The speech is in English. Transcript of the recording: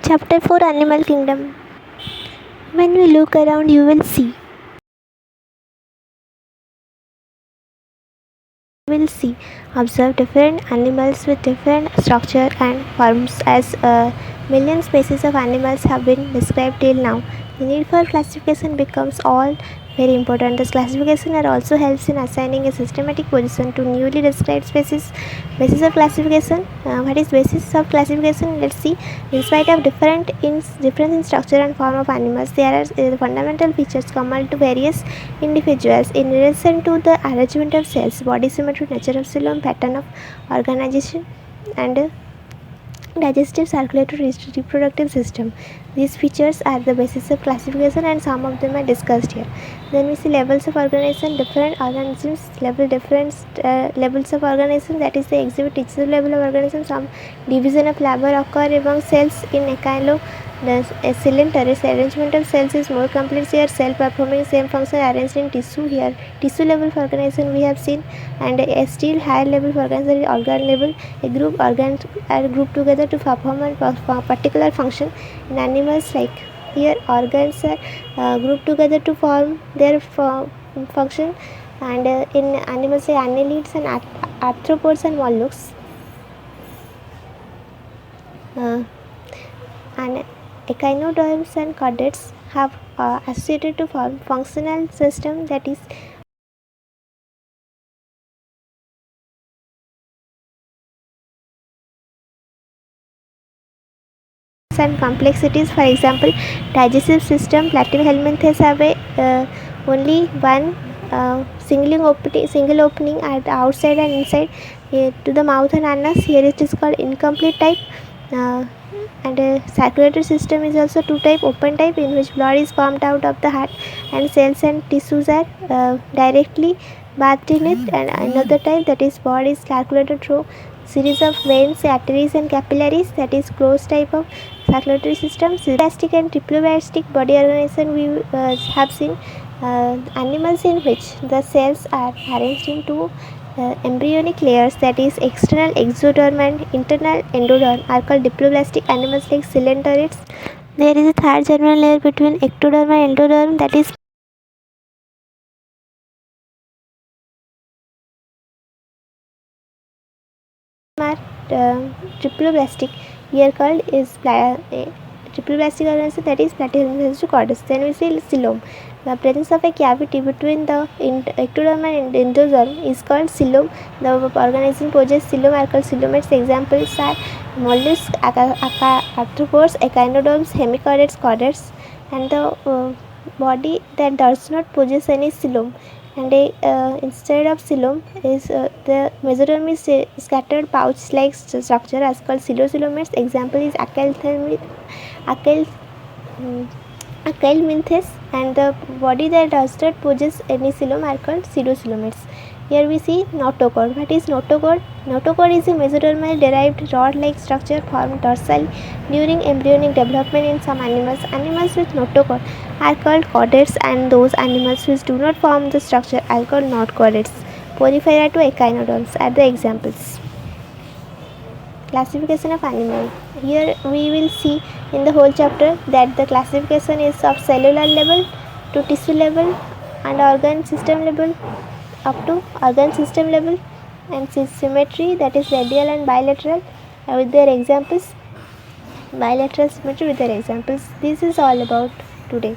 Chapter 4 Animal Kingdom. When we look around, you will see. Observe different animals with different structure and forms as million species of animals have been described till now. The need for classification becomes all very important. This classification also helps in assigning a systematic position to newly described species. Basis of classification. What is basis of classification? Let's see. In spite of difference in structure and form of animals, there are fundamental features common to various individuals in relation to the arrangement of cells, body symmetry, nature of cell, pattern of organization, and digestive, circulatory, reproductive system. These features are the basis of classification, and some of them are discussed here. Then we see levels of organization. Different organisms different levels of organization, that is they exhibit each level of organism. Some division of labor occur among cells in echinocylindrous arrangement of cells is more complete here. Cell performing same function arranged in tissue. Here tissue level of organization we have seen, and a still higher level of organization is organ level. A group organs are grouped together to perform a particular function. In animals, like here, organs are grouped together to form their function, and in animals like annelids and arthropods and mollusks, and echinoderms and chordates have associated to form functional system, that is and complexities. For example, digestive system, platyhelminthes have only one single opening at the outside and inside to the mouth and anus. Here it is called incomplete type. And circulatory system is also two type: open type, in which blood is pumped out of the heart and cells and tissues are directly bathed in it, and another type, that is blood is circulated through series of veins, arteries and capillaries, that is closed type of circulatory system. Plastic and triploblastic body organization we have seen animals in which the cells are arranged into embryonic layers, that is external exoderm and internal endoderm, are called diploblastic. Animals like cylindrids. There is a third general layer between ectoderm and endoderm, that is triploblastic. Here called is triploblastic organism, that is platyhelminthes to chordates. Then we see coelom. The presence of a cavity between the ectoderm and endoderm is called coelom. The organism possesses coelom are called coelomates. Examples are mollusks, arthropods, echinoderms, hemichordates, chordates, and the body that does not possess any coelom. And instead of coelom is the mesoderm is scattered pouch-like structure as called pseudocoelomates. Example is acylminthes, and the body that does not possess any coelom are called pseudocoelomates. Here we see notochord. What is notochord? Notochord is a mesodermal derived rod-like structure formed dorsally during embryonic development in some animals. Animals with notochord are called chordates, and those animals which do not form the structure are called not chordates. Porifera to echinoderms are the examples. Classification of animal. Here we will see in the whole chapter that the classification is of cellular level to tissue level and organ system level up to organ system level, and symmetry, that is radial and bilateral with their examples, bilateral symmetry with their examples. This is all about today.